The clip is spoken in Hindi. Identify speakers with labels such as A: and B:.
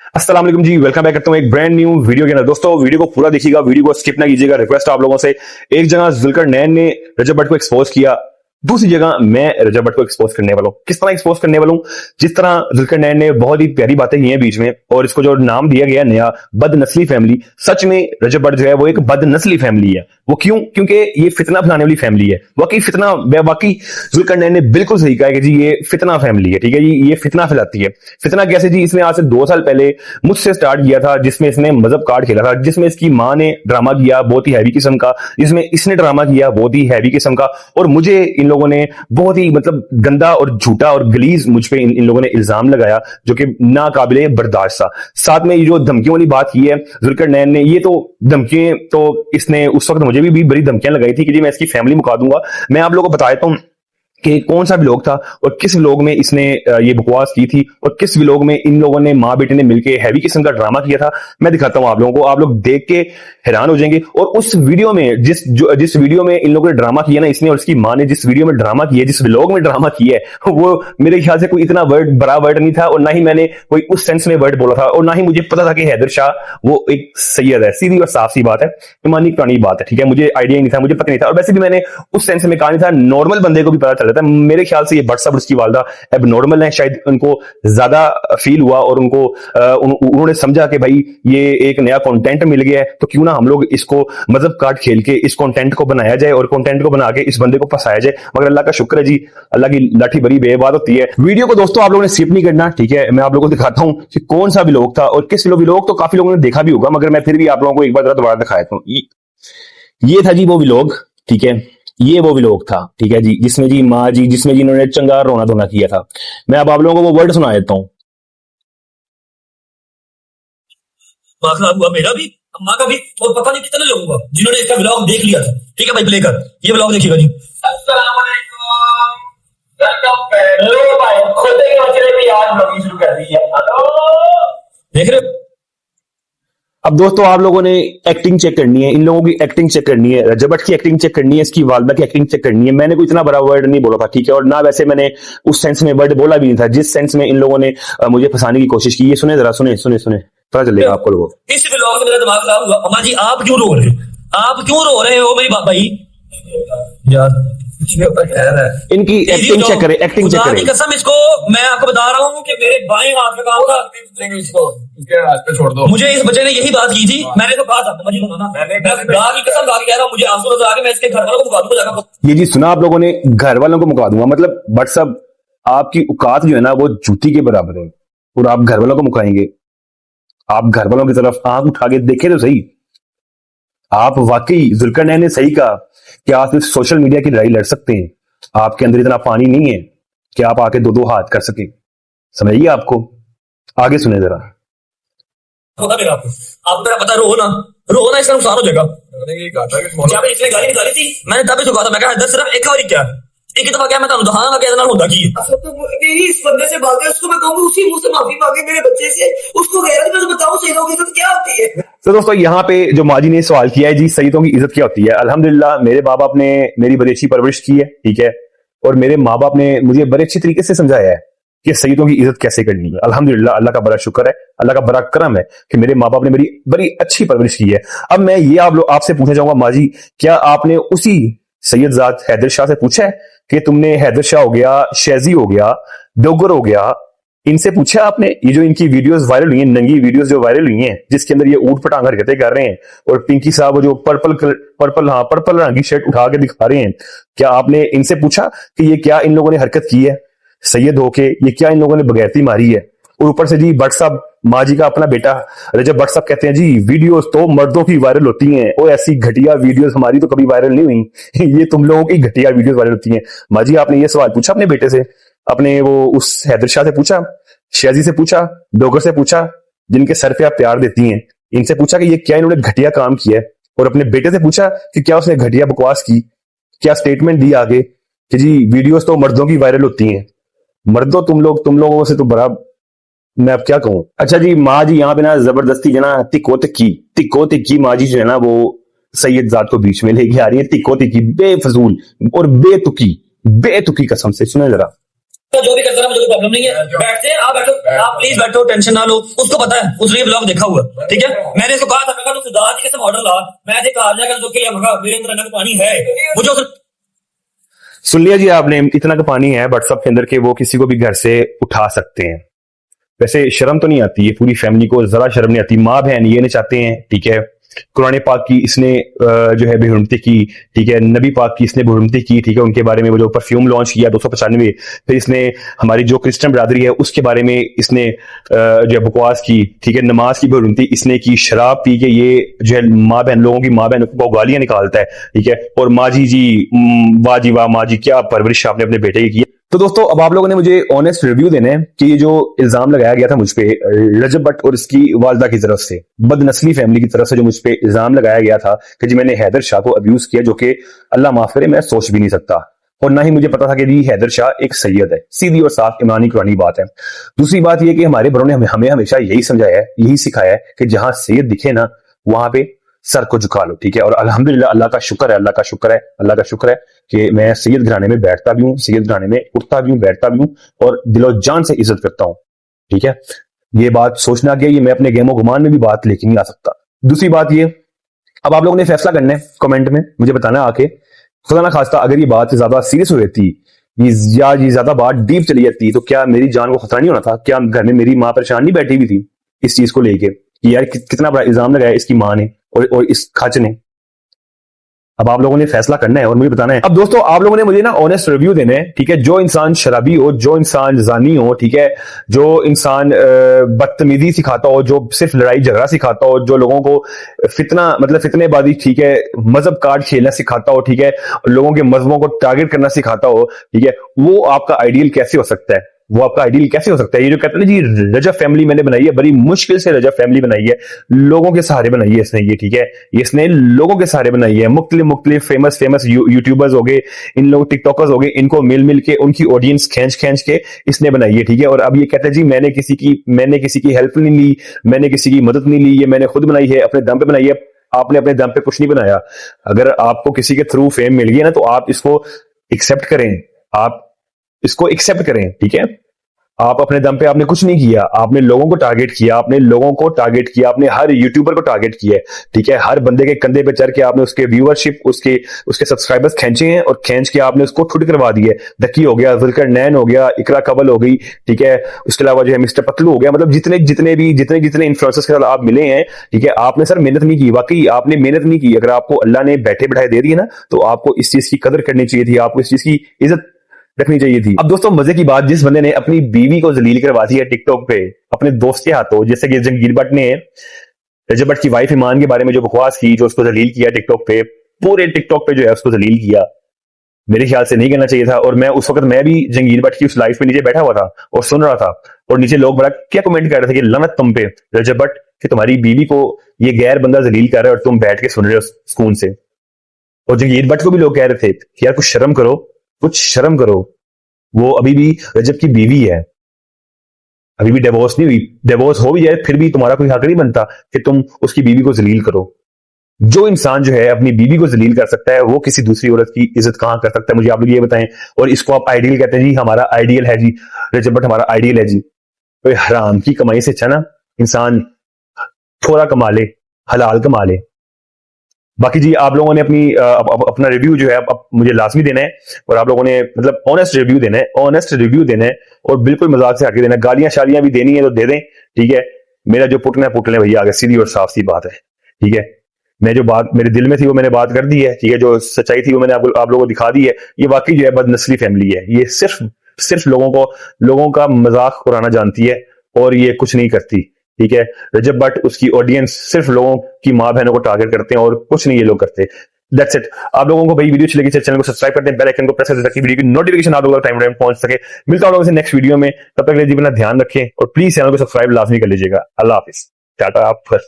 A: अस्सलाम वालेकुम जी, वेलकम बैक करता हूँ एक ब्रांड न्यू वीडियो के अंदर। दोस्तों वीडियो को पूरा देखिएगा, वीडियो को स्किप ना कीजिएगा। रिक्वेस्ट आप लोगों से, एक जगह जुल्कर नैन ने रजब भट्ट को एक्सपोज किया, दूसरी जगह मैं रजब भट्ट को एक्सपोज करने वाला हूँ। किस तरह एक्सपोज करने वाला हूँ? जिस तरह जुल्कर नैन ने बहुत ही प्यारी बातें की हैं बीच में, और इसको जो नाम दिया गया नया बदनस्ली फैमिली, सच में रजब भट्ट जो है वो एक बदनस्ली फैमिली है। वो क्यों? क्योंकि ये फितना फैलाने वाली फैमिली है। वाकई जुल्कर नैन ने बिल्कुल सही कहा कि जी ये फितना फैमिली है। ठीक है जी, ये फितना फैलाती है। फितना कैसे जी? इसने आज से 2 साल पहले मुझसे स्टार्ट किया था, जिसमें इसने मजहब कार्ड खेला था, जिसमें इसकी माँ ने ड्रामा किया बहुत ही हैवी किस्म का, जिसमें इसने ड्रामा किया बहुत ही हैवी किस्म का, और मुझे इन लोगों ने बहुत ही मतलब गंदा और झूठा और गलीज मुझ पे इन लोगों ने इल्जाम लगाया, जो कि नाकाबिले बर्दाश्त था। साथ में ये जो धमकियों वाली बात की है जुल्कर नैन ने, ये तो धमकियां तो इसने उस वक्त मुझे भी बड़ी धमकियां लगाई थी कि जी मैं इसकी फैमिली मुका दूंगा। मैं आप लोगों को बता देता हूं कि कौन सा व्लॉग था और किस व्लॉग में इसने ये बकवास की थी, और किस व्लॉग में इन लोगों ने माँ बेटे ने मिलकर हैवी किस्म का ड्रामा किया था। मैं दिखाता हूं आप लोगों को, आप लोग देख के हैरान हो जाएंगे। और उस वीडियो में जिस वीडियो में इन लोगों ने ड्रामा किया ना, इसने और इसकी माँ ने जिस वीडियो में ड्रामा किया, जिस व्लॉग में ड्रामा किया है, वो मेरे ख्याल से कोई इतना बड़ा वर्ड नहीं था, और ना ही मैंने कोई उस सेंस में वर्ड बोला था, और ना ही मुझे पता था कि हैदर शाह वो एक सैयद है। सीधी और साफ सी बात है, ईमानी पुरानी बात है। ठीक है, मुझे आइडिया नहीं था, मुझे पता नहीं था, और वैसे भी मैंने उस सेंस में कहा नहीं था। नॉर्मल बंदे को भी पता चल जाता है। मेरे ख्याल से ये भट्ट साहब उसकी वालदा अब नॉर्मल है, शायद उनको ज्यादा फील हुआ, और उनको उन्होंने समझा कि भाई ये एक नया कंटेंट मिल गया है, तो क्यों ना हम लोग इसको मजहब कार्ड खेल के इस कंटेंट को बनाया जाए, और कंटेंट को बना के इस बंदे को फंसाया जाए। मगर अल्लाह का शुक्र है जी, अल्लाह की लाठी बड़ी बेबाद होती है। वीडियो को दोस्तों आप लोगों ने स्किप नहीं करना। ठीक है, मैं आप लोगों को दिखाता हूं कि कौन सा व्लॉग था, और किस व्लॉग तो काफी लोगों ने देखा भी होगा, मगर मैं फिर भी आप लोगों को एक बार दोबारा दिखाया था। ये था जी वो व्लॉग। ठीक है, ये वो व्लॉग था। ठीक है जी, जिसमें जी माँ जी, जिसमें जी इन्होंने चंगा रोना धोना किया था। मैं अब आप लोगों को वो वर्ड सुना देता हूँ।
B: माँ खराब हुआ मेरा भी, माँ का भी, और पता नहीं कितने लोगों का जिन्होंने इसका व्लॉग देख लिया था। ठीक है भाई, प्ले कर, ये व्लॉग देखिएगा जी। अस्सलाम वालेकुम। Welcome back. लो भाई, खुद ही मचले भी आज ब्लॉगिंग शुरू कर दी है। हेलो, देख रहे हो?
A: अब दोस्तों आप लोगों ने एक्टिंग चेक करनी है, इन लोगों की एक्टिंग चेक करनी है, रजब भट्ट की एक्टिंग चेक करनी है, इसकी वालदा की एक्टिंग चेक करनी है। मैंने कोई इतना बड़ा वर्ड नहीं बोला था। ठीक है, और ना वैसे मैंने उस सेंस में वर्ड बोला भी नहीं था जिस सेंस में इन लोगों ने मुझे फंसाने की कोशिश की। ये सुने जरा, सुने सुने सुने, पता चलेगा आपको लोगों।
B: इस व्लॉग से मेरा दिमाग खराब हुआ। अम्मा जी आप क्यों रो रहे हो? आप क्यों रो रहे हो मेरी भाई? यार कुछ नहीं होता, खैर है।
A: इनकी एक्टिंग चेक करें, एक्टिंग चेक करें।
B: कसम, इसको मैं आपको बता रहा हूँ कि मेरे बाएं हाथ में काम था, इसको इसके हाथ पे छोड़ दो। मुझे इस बच्चे ने यही बात की थी, मैंने तो कहा था मुझे ना, मैंने खुदा की कसम खा के कह रहा हूँ, मुझे आंसू नजर आ के मैं इसके घर वालों को मुका दूंगा जाकर।
A: ये जी सुना आप लोगों ने, घर वालों को मुका दूंगा। मतलब भट्ट साहब आपकी औकात जो है ना वो जूती के बराबर है, और आप घर वालों को मुकाएंगे। आप घर वालों की तरफ आंख उठा के देखे तो सही। आप वाकई जुल्कर नैन ने सही कहा कि आप सिर्फ सोशल मीडिया की लड़ाई लड़ सकते हैं। आपके अंदर इतना पानी नहीं है कि आप आके दो दो हाथ कर सके। समझिए आपको, आगे सुने जरा।
B: होगा मेरा आपको मेरा पता, रो ना इसका नुकसान हो जाएगा। जब इसने गाली निकाली थी मैंने तब इसको कहा था, मैं कहा सिर्फ एक बार क्या एक दफा क्या मैं तुम दहाना क्या होता की मेरी इस बंदे से बात है, उसको मैं कहूंगा उसी मुंह से माफी मांगे मेरे बच्चे से, उसको कह रहा है बताओ सईदों की इज्जत क्या होती है।
A: तो दोस्तों यहाँ पे जो माजी ने सवाल किया है जी, सईदों की इज्जत क्या होती है। अल्हम्दुलिल्लाह मेरे माँ बाप ने मेरी बड़ी अच्छी परवरिश की है। ठीक है, और मेरे माँ बाप ने मुझे बड़े अच्छी तरीके से समझाया है कि सईदों की इज्जत कैसे करनी है। अल्हम्दुलिल्लाह, अल्लाह का बड़ा शुक्र है, अल्लाह का बड़ा करम है कि मेरे माँ बाप ने मेरी बड़ी अच्छी परवरिश की है। अब मैं ये आपसे पूछना चाहूंगा, माजी क्या आपने उसी सैयदजाद हैदर शाह से पूछा है कि तुमने हैदर शाह हो गया, शेजी हो गया, डोगर हो गया, इनसे पूछा आपने? ये जो इनकी वीडियोस वायरल हुई हैं, नंगी वीडियोस जो वायरल हुई हैं, जिसके अंदर ये ऊट पटांग हरकतें कर रहे हैं, और पिंकी साहब वो जो पर्पल रंग की शर्ट उठा के दिखा रहे हैं, क्या आपने इनसे पूछा कि ये क्या इन लोगों ने हरकत की है सैयद होके? ये क्या इन लोगों ने बगैरती मारी है? और ऊपर से जी भट्ट साहब, माँ जी का अपना बेटा रजब भट्ट साहब कहते हैं जी वीडियोस तो मर्दों की वायरल होती हैं, और ऐसी घटिया वीडियोस हमारी तो कभी वायरल नहीं हुई। ये तुम लोगों की घटिया वीडियोस वायरल होती हैं। माँ जी आपने ये सवाल पूछा अपने बेटे से? अपने वो उस हैदर शाह से पूछा, शेजी से पूछा, डोगर से पूछा, जिनके सर पे आप प्यार देती हैं? इनसे पूछा कि ये क्या इन्होंने घटिया काम किया है? और अपने बेटे से पूछा कि क्या उसने घटिया बकवास की? क्या स्टेटमेंट दी आगे कि जी वीडियोस तो मर्दों की वायरल होती हैं? मर्दों तुम लोगों से तो बड़ा, मैं अब क्या कहूं। अच्छा जी, माँ जी यहाँ पे ना जबरदस्ती जो ना तिक्को तिक्की माँ जी जो है ना वो सैयद जात को बीच में लेके आ रही है। तिक्को तिक्की बेफजूल और बेतुकी कसम से। सुने जरा।
B: तो जो भी करता रहा, मुझे कोई प्रॉब्लम नहीं है। बैठते हैं, आप बैठो, आप प्लीज बैठो, टेंशन ना लो। उसको पता है, उसने ब्लॉग देखा हुआ, ठीक है। मैंने इसको कहा था, मैं तू खुदा की कसम ऑर्डर ला, मैं देख आ जाएगा तो क्या मगा, मेरे अंदर अंदर पानी है मुझे उस।
A: सुन लिया जी आपने, इतना का पानी है व्हाट्सएप के अंदर के वो किसी को भी घर से उठा सकते हैं। वैसे शर्म तो नहीं आती है, पूरी फैमिली को जरा शर्म नहीं आती। माँ बहन ये नहीं चाहते हैं, ठीक है। कुरान पाक की इसने जो है बेहुरमती की, ठीक है। नबी पाक की इसने बेहुरमती की, ठीक है। उनके बारे में वो जो परफ्यूम लॉन्च किया 295, फिर इसने हमारी जो क्रिश्चियन बरादरी है उसके बारे में इसने जो है बकवास की, ठीक है। नमाज की बेहुरमती इसने की, शराब पी के ये जो है माँ बहन लोगों की माँ बहन को गालियां निकालता है, ठीक है। और माँ जी वाह जी वाह, माँ जी क्या परवरिश आपने अपने बेटे की। तो दोस्तों अब आप लोगों ने मुझे ऑनेस्ट रिव्यू देना है कि ये जो इल्जाम लगाया गया था मुझ पे रजब भट्ट और इसकी वालदा की तरफ से, बदनस्ली फैमिली की तरफ से जो मुझ पे इल्जाम लगाया गया था कि जी मैंने हैदर शाह को अब्यूज किया, जो कि अल्लाह माफ करे मैं सोच भी नहीं सकता, और ना ही मुझे पता था कि जी हैदर शाह एक सैयद है। सीधी और साफ इमानी कुरानी बात है। दूसरी बात यह कि हमारे बड़ों ने हमें हमेशा यही समझाया है, यही सिखाया है कि जहां सैयद दिखे ना वहां पे सर को झुका लो, ठीक है। और अल्हम्दुलिल्लाह, अल्लाह का शुक्र है, अल्लाह का शुक्र है, अल्लाह का शुक्र है कि मैं सैयद घराने में बैठता भी हूँ, सैयद घराने में उठता भी हूँ, बैठता भी हूँ और दिलो जान से इज्जत करता हूँ, ठीक है। ये बात सोचना क्या, ये मैं अपने गेमो गुमान में भी बात लेके नहीं आ सकता। दूसरी बात ये, अब आप लोगों ने फैसला करना है कमेंट में, मुझे बताना आके, खुदा ना खास्ता अगर ये बात ज्यादा सीरियस हो जाती या ये ज्यादा बात डीप चली जाती तो क्या मेरी जान को खतरा नहीं होना था? क्या घर में मेरी माँ परेशान नहीं बैठी हुई थी इस चीज को लेके कि यार कितना बड़ा इल्जाम लगाया इसकी माँ ने और इस खच ने? अब आप लोगों ने फैसला करना है और मुझे बताना है। अब दोस्तों आप लोगों ने मुझे ना ऑनेस्ट रिव्यू देने हैं, ठीक है। जो इंसान शराबी हो, जो इंसान जानी हो, ठीक है, जो इंसान बदतमीजी सिखाता हो, जो सिर्फ लड़ाई झगड़ा सिखाता हो, जो लोगों को फितना मतलब फितनेबाजी, ठीक है, मजहब कार्ड खेलना सिखाता हो, ठीक है, लोगों के मजहबों को टारगेट करना सिखाता हो, ठीक है, वो आपका आइडियल कैसे हो सकता है? वो आपका आइडियल कैसे हो सकता है? ये जो कहते हैं ना जी रजब फैमिली मैंने बनाई है, बड़ी मुश्किल से रजब फैमिली बनाई है, लोगों के सहारे बनाई है इसने, ये ठीक है, इसने लोगों के सहारे बनाई है। मुख्तलिफ फेमस यूट्यूबर्स हो गए, इन लोग टिकटॉकर्स हो गए, इनको मिल के उनकी ऑडियंस खींच के इसने बनाई है, ठीक है। और अब ये कहते हैं जी मैंने किसी की हेल्प नहीं ली, मैंने किसी की मदद नहीं ली, ये मैंने खुद बनाई है, अपने दम पे बनाई है। आपने अपने दम पे कुछ नहीं बनाया। अगर आपको किसी के थ्रू फेम मिल गई ना तो आप इसको एक्सेप्ट करें, आप इसको एक्सेप्ट करें, ठीक है। आप अपने दम पे आपने कुछ नहीं किया, आपने लोगों को टारगेट किया, आपने हर यूट्यूबर को टारगेट किया, ठीक है। हर बंदे के कंधे पे चढ़ के आपने उसके व्यूअरशिप, उसके सब्सक्राइबर्स खींचे हैं और खींच के आपने उसको ठुट करवा दिया। दकी हो गया, जुल्कर नैन हो गया, इकरा कबल हो गई, ठीक है। उसके अलावा जो है मिस्टर पतलू हो गया, मतलब जितने इन्फ्लुएंसर्स के साथ आप मिले हैं, ठीक है, आपने सर मेहनत नहीं की, वाकई आपने मेहनत नहीं की। अगर आपको अल्लाह ने बैठे बैठाए दे दिए ना तो आपको इस चीज की कदर करनी चाहिए थी, आपको इस चीज की इज्जत रखनी चाहिए थी। अब दोस्तों मजे की बात, जिस बंदे ने अपनी बीवी को जलील करवा दी है टिकटॉक पे अपने दोस्त के हाथों, जैसे कि जंगीर भट्ट ने रजब भट्ट की वाइफ ईमान के बारे में जो बकवास की, जो उसको जलील किया टिकटॉक पे, पूरे टिकटॉक पे जो है उसको जलील किया, मेरे ख्याल से नहीं करना चाहिए था। और मैं उस वक्त मैं भी जंगीर भट्ट की उस लाइफ पे नीचे बैठा हुआ था और सुन रहा था, और नीचे लोग बड़ा क्या कमेंट कर रहे थे कि लनत तुम पे रजब भट्ट कि तुम्हारी बीवी को ये गैर बंदा जलील कर रहा है और तुम बैठ के सुन रहे हो सुकून से। और जंगीर भट्ट को भी लोग कह रहे थे कि यार कुछ शर्म करो, कुछ शर्म करो, वो अभी भी रजब की बीवी है, अभी भी डिवोर्स नहीं हुई। डिवोर्स हो भी जाए फिर भी तुम्हारा कोई हक नहीं बनता कि तुम उसकी बीवी को जलील करो। जो इंसान जो है अपनी बीवी को जलील कर सकता है वो किसी दूसरी औरत की इज्जत कहां कर सकता है? मुझे आप लोग ये बताएं। और इसको आप आइडियल कहते हैं जी, हमारा आइडियल है जी रजब भट्ट, हमारा आइडियल है जी। तो हराम की कमाई से अच्छा ना इंसान थोड़ा कमा ले, हलाल कमा ले। बाकी जी आप लोगों ने अपना रिव्यू जो है अब मुझे लाजमी देना है, और आप लोगों ने मतलब ऑनेस्ट रिव्यू देना है, और बिल्कुल मजाक से हटके देना है। गालियां शालियां भी देनी है तो दे दें, ठीक है। मेरा जो पुटना है पुट लें भैया, आगे सीधी और साफ सी बात है, ठीक है। मैं जो बात मेरे दिल में थी वो मैंने बात कर दी है, ठीक है। जो सच्चाई थी वो मैंने आप लोगों को दिखा दी है। ये वाकई जो है बदनस्ली फैमिली है, ये सिर्फ लोगों का मजाक उड़ाना जानती है और ये कुछ नहीं करती, ठीक है। रजब भट्ट उसकी ऑडियंस सिर्फ लोगों की माँ बहनों को टारगेट करते हैं और कुछ नहीं ये लोग करते। That's it. आप लोगों को भाई वीडियो अच्छी लगी चैनल को सब्सक्राइब कर दें, बेल आइकन को प्रेस कर ताकि वीडियो की नोटिफिकेशन आप लोगों तक टाइम पहुंच सके। मिलता हूं लोगों से नेक्स्ट वीडियो में, तब तक के लिए जी अपना ध्यान रखें और प्लीज चैनल को सब्सक्राइब लाजमी कर लीजिएगा। अल्लाह हाफिज, टाटा आप।